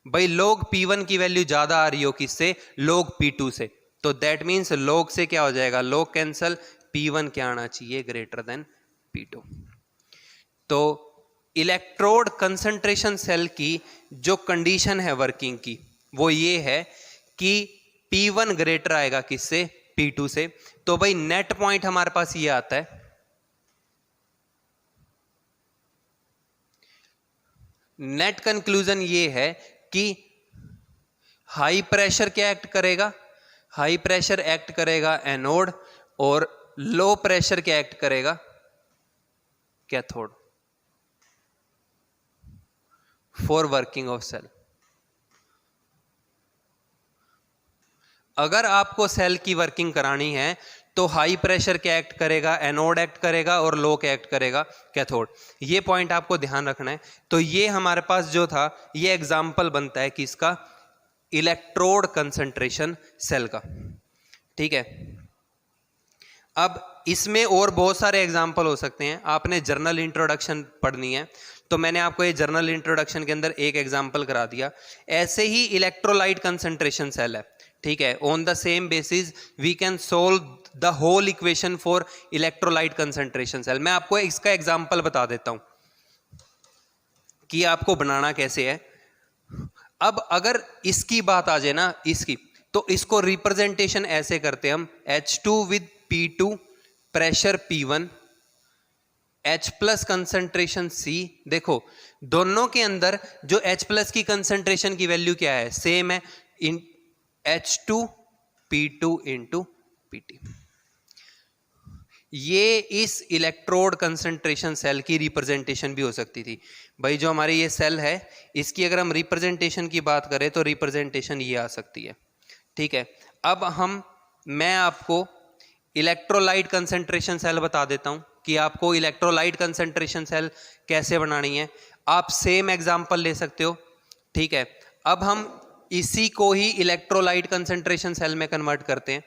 भाई log P1 की वैल्यू ज्यादा आ रही हो किससे, log P2 से। तो दैट मींस log से क्या हो जाएगा, log कैंसल, P1 क्या आना चाहिए, ग्रेटर देन P2। तो इलेक्ट्रोड कंसंट्रेशन सेल की जो कंडीशन है वर्किंग की वो ये है कि P1 ग्रेटर आएगा किससे, P2 से। तो भाई नेट पॉइंट हमारे पास ये आता है, नेट कंक्लूजन ये है कि हाई प्रेशर क्या एक्ट करेगा, हाई प्रेशर एक्ट करेगा एनोड और लो प्रेशर क्या एक्ट करेगा, cathode, for working of cell. अगर आपको सेल की वर्किंग करानी है तो हाई प्रेशर क्या एक्ट करेगा, एनोड एक्ट करेगा और लो क्या एक्ट करेगा, कैथोड। ये पॉइंट आपको ध्यान रखना है। तो ये हमारे पास जो था ये एग्जाम्पल बनता है किसका, इलेक्ट्रोड कंसंट्रेशन सेल का। ठीक है, अब इसमें और बहुत सारे एग्जाम्पल हो सकते हैं। आपने जर्नल इंट्रोडक्शन पढ़नी है तो मैंने आपको ये जर्नल इंट्रोडक्शन के अंदर एक एग्जाम्पल करा दिया। ऐसे ही इलेक्ट्रोलाइट कंसंट्रेशन सेल है, ठीक है। On the same basis we can solve the whole equation for electrolyte concentration cell. मैं आपको इसका एग्जाम्पल बता देता हूं कि आपको बनाना कैसे है। अब अगर इसकी बात आ जाए ना, इसकी, तो इसको रिप्रेजेंटेशन ऐसे करते हैं हम, H2 with P2, pressure P1, H plus concentration C, देखो दोनों के अंदर जो H प्लस की कंसंट्रेशन की वैल्यू क्या है, सेम है, इन H2P2 इंटू Pt। ये इस इलेक्ट्रोड कंसंट्रेशन सेल की रिप्रेजेंटेशन भी हो सकती थी भाई। जो हमारी ये सेल है इसकी अगर हम रिप्रेजेंटेशन की बात करें तो रिप्रेजेंटेशन ये आ सकती है, ठीक है। अब मैं आपको इलेक्ट्रोलाइट कंसंट्रेशन सेल बता देता हूं कि आपको इलेक्ट्रोलाइट कंसंट्रेशन सेल कैसे बनानी है। आप सेम एग्जांपल ले सकते हो, ठीक है। अब हम इसी को ही इलेक्ट्रोलाइट कंसंट्रेशन सेल में कन्वर्ट करते हैं।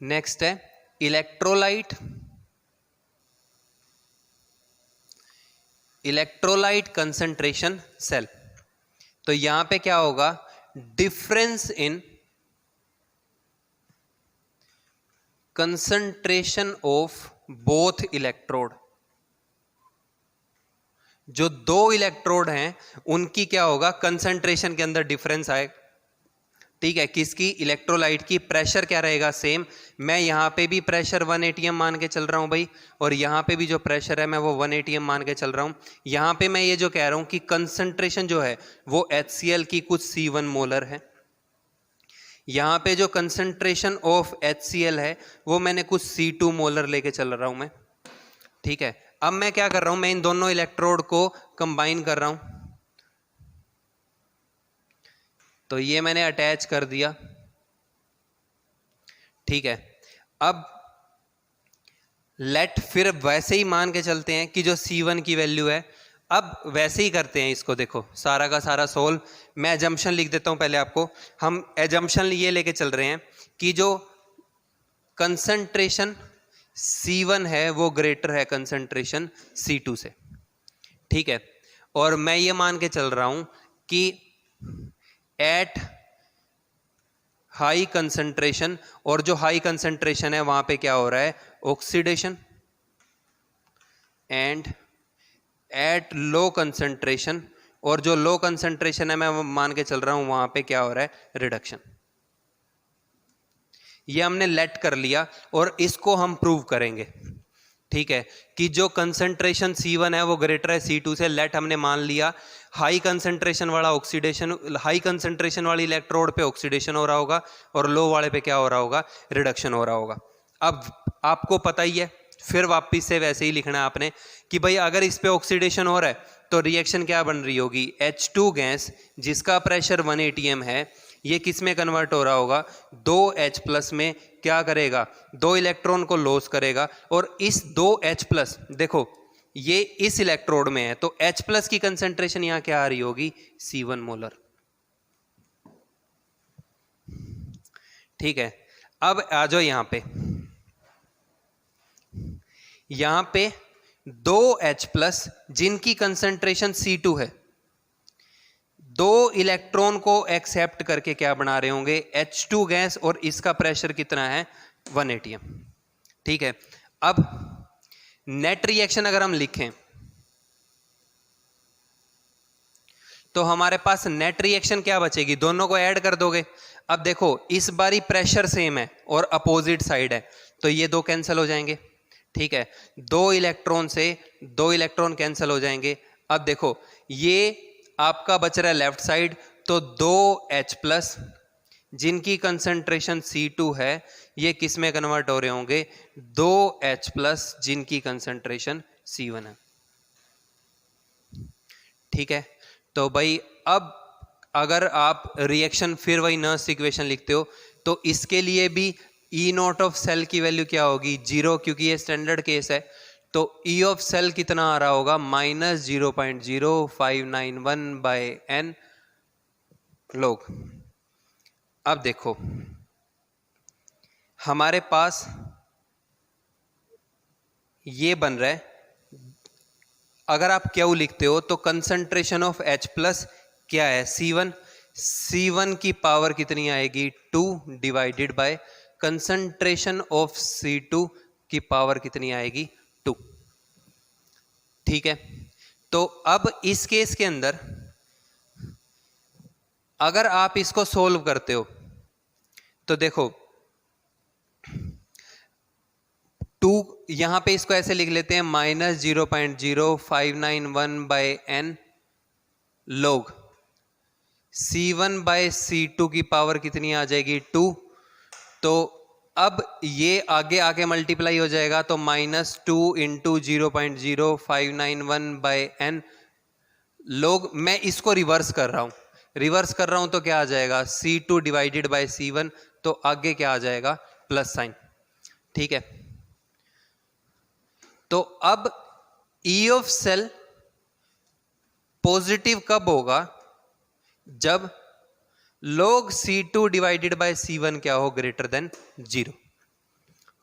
नेक्स्ट है इलेक्ट्रोलाइट कंसंट्रेशन सेल। तो यहां पे क्या होगा, difference in concentration of both electrode. जो दो इलेक्ट्रोड हैं उनकी क्या होगा, कंसंट्रेशन के अंदर डिफरेंस आए, ठीक है। किसकी, इलेक्ट्रोलाइट की। प्रेशर क्या रहेगा, सेम। मैं यहां पे भी प्रेशर 1 atm मान के चल रहा हूं भाई, और यहां पे भी जो प्रेशर है मैं वो 1 atm मान के चल रहा हूं। यहां पे मैं ये जो कह रहा हूं कि कंसंट्रेशन जो है वो HCl की कुछ C1 मोलर है, यहां पे जो कंसंट्रेशन ऑफ HCl है वो मैंने कुछ C2 मोलर लेके चल रहा हूं मैं, ठीक है। अब मैं क्या कर रहा हूं, मैं इन दोनों इलेक्ट्रोड को कंबाइन कर रहा हूं। तो ये मैंने अटैच कर दिया, ठीक है। अब फिर वैसे ही मान के चलते हैं कि जो C1 की वैल्यू है, अब वैसे ही करते हैं इसको। देखो सारा का सारा सोल्व, मैं एजम्पशन लिख देता हूं पहले आपको। हम एजम्पशन ये लेके चल रहे हैं कि जो कंसंट्रेशन C1 है वो ग्रेटर है कंसंट्रेशन C2 से, ठीक है। और मैं ये मान के चल रहा हूं कि एट हाई कंसंट्रेशन, और जो हाई कंसंट्रेशन है वहां पे क्या हो रहा है, oxidation, and at low concentration, और जो लो कंसंट्रेशन है मैं मान के चल रहा हूं वहां पे क्या हो रहा है, रिडक्शन। ये हमने लेट कर लिया और इसको हम प्रूव करेंगे, ठीक है, कि जो कंसंट्रेशन C1 है वो ग्रेटर है C2 से। लेट हमने मान लिया, हाई कंसंट्रेशन वाला ऑक्सीडेशन, हाई कंसंट्रेशन वाली इलेक्ट्रोड पे ऑक्सीडेशन हो रहा होगा और लो वाले पे क्या हो रहा होगा, रिडक्शन हो रहा होगा। अब आपको पता ही है, फिर वापिस से वैसे ही लिखना है आपने कि भाई अगर इस पे ऑक्सीडेशन हो रहा है तो रिएक्शन क्या बन रही होगी, H2 गैस जिसका प्रेशर 1 atm है, ये किस में कन्वर्ट हो रहा होगा, 2H प्लस में क्या करेगा, 2 इलेक्ट्रॉन को लॉस करेगा। और इस 2H प्लस, देखो ये इस इलेक्ट्रोड में है तो H प्लस की कंसंट्रेशन यहां क्या आ रही होगी, C1 मोलर, ठीक है। अब आ जाओ यहां पे 2H प्लस जिनकी कंसंट्रेशन C2 है, 2 इलेक्ट्रॉन को एक्सेप्ट करके क्या बना रहे होंगे, H2 गैस, और इसका प्रेशर कितना है, 1 atm, ठीक है। अब नेट रिएक्शन अगर हम लिखें तो हमारे पास नेट रिएक्शन क्या बचेगी, दोनों को ऐड कर दोगे। अब देखो इस बारी प्रेशर सेम है और अपोजिट साइड है तो ये दो कैंसिल हो जाएंगे, ठीक है। 2 इलेक्ट्रॉन से 2 इलेक्ट्रॉन कैंसिल हो जाएंगे। अब देखो ये आपका बच रहा है लेफ्ट साइड, तो 2H प्लस जिनकी कंसंट्रेशन C2 है ये किस में कन्वर्ट हो रहे होंगे, 2H प्लस जिनकी कंसंट्रेशन C1 है, ठीक है। तो भाई अब अगर आप रिएक्शन फिर वही नर्स इक्वेशन लिखते हो तो इसके लिए भी E नॉट ऑफ सेल की वैल्यू क्या होगी, 0, क्योंकि ये स्टैंडर्ड केस है। तो E ऑफ सेल कितना आ रहा होगा, -0.0591 बाय n लोग। अब देखो हमारे पास ये बन रहा है अगर आप क्यू लिखते हो तो कंसंट्रेशन ऑफ H प्लस क्या है, C1, C1 की पावर कितनी आएगी 2 divided by concentration of C2 की पावर कितनी आएगी 2। ठीक है, तो अब इस केस के अंदर अगर आप इसको सोल्व करते हो तो देखो 2 यहां पे इसको ऐसे लिख लेते हैं -0.0591 by n log C1 bye C2 की पावर कितनी आ जाएगी 2। तो अब ये आगे आगे मल्टीप्लाई हो जाएगा तो -2 इंटू 0.0591 बाय n log, मैं इसको रिवर्स कर रहा हूं तो क्या आ जाएगा C2 डिवाइडेड बाय C1, तो आगे क्या आ जाएगा प्लस साइन। ठीक है, तो अब E ऑफ सेल पॉजिटिव कब होगा, जब log C2 divided by C1 क्या हो ग्रेटर देन 0।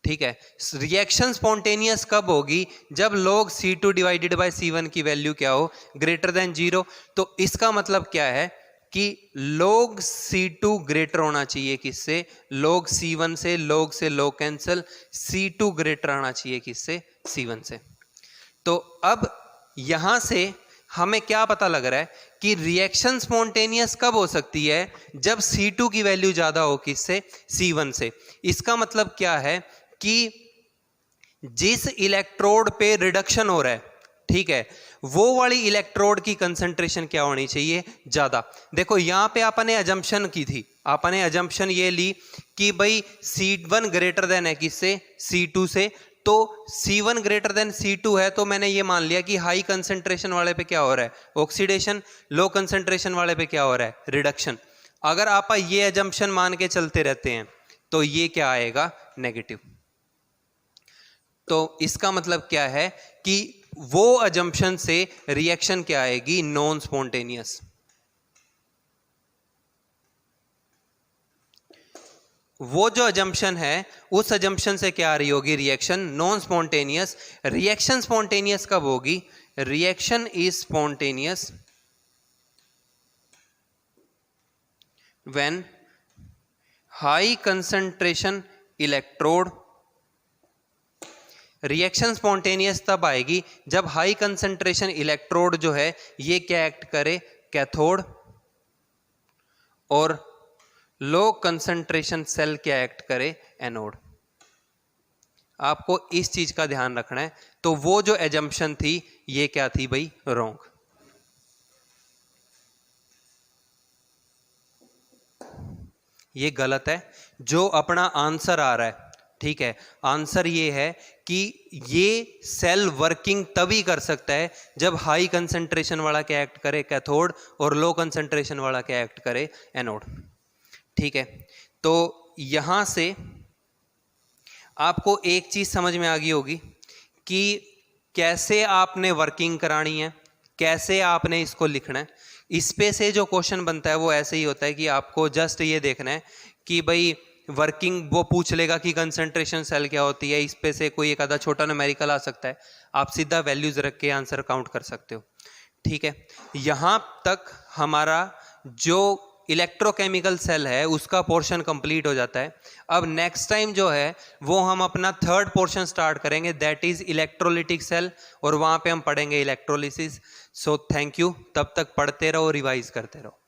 ठीक है, रिएक्शन स्पॉन्टेनियस कब होगी, जब log C2 divided by C1 की वैल्यू क्या हो ग्रेटर देन 0। तो इसका मतलब क्या है कि log C2 ग्रेटर होना चाहिए किससे, log C1 से log कैंसिल, C2 ग्रेटर आना चाहिए किससे, C1 से। तो अब यहां से हमें क्या पता लग रहा है कि रिएक्शन स्पॉन्टेनियस कब हो सकती है, जब C2 की वैल्यू ज्यादा हो किससे, C1 से। इसका मतलब क्या है कि जिस इलेक्ट्रोड पे रिडक्शन हो रहा है, ठीक है, वो वाली इलेक्ट्रोड की कंसंट्रेशन क्या होनी चाहिए, ज्यादा। देखो यहां पे आपने अजम्पशन की थी, आपने अजम्पशन ये ली कि भाई C1 ग्रेटर देन है किससे, C2 से। तो C1 ग्रेटर देन C2 है, तो मैंने ये मान लिया कि हाई कंसंट्रेशन वाले पे क्या हो रहा है ऑक्सीडेशन, लो कंसंट्रेशन वाले पे क्या हो रहा है रिडक्शन। अगर आप ये अजम्पशन मान के चलते रहते हैं तो ये क्या आएगा नेगेटिव। तो इसका मतलब क्या है कि वो अजम्पशन से रिएक्शन क्या आएगी नॉन स्पॉन्टेनियस। वो जो अजम्पशन है उस अजम्पशन से क्या आ रही होगी reaction non spontaneous. Reaction spontaneous कब होगी, reaction is spontaneous when high concentration electrode. Reaction spontaneous तब आएगी जब हाई कंसंट्रेशन इलेक्ट्रोड जो है ये क्या एक्ट करे कैथोड, और लो कंसंट्रेशन सेल क्या एक्ट करे एनोड। आपको इस चीज का ध्यान रखना है। तो वो जो एजम्पशन थी ये क्या थी भाई रॉन्ग। ये गलत है। जो अपना आंसर आ रहा है, ठीक है, आंसर ये है कि ये सेल वर्किंग तभी कर सकता है जब हाई कंसंट्रेशन वाला क्या एक्ट करे कैथोड और लो कंसंट्रेशन वाला क्या एक्ट करे एनोड। ठीक है, तो यहां से आपको एक चीज समझ में आ गई होगी कि कैसे आपने वर्किंग करानी है, कैसे आपने इसको लिखना है। इस पे से जो क्वेश्चन बनता है वो ऐसे ही होता है कि आपको जस्ट ये देखना है कि भाई वर्किंग, वो पूछ लेगा कि कंसंट्रेशन सेल क्या होती है, इस पे से कोई एक आधा छोटा न्यूमेरिकल आ सकता है, आप सीधा वैल्यूज रख के आंसर काउंट कर सकते हो। ठीक है, यहां तक हमारा जो इलेक्ट्रोकेमिकल सेल है उसका पोर्शन कंप्लीट हो जाता है। अब नेक्स्ट टाइम जो है वो हम अपना थर्ड पोर्शन स्टार्ट करेंगे, दैट इज इलेक्ट्रोलिटिक सेल, और वहां पे हम पढ़ेंगे इलेक्ट्रोलिसिस। सो थैंक यू, तब तक पढ़ते रहो, रिवाइज करते रहो।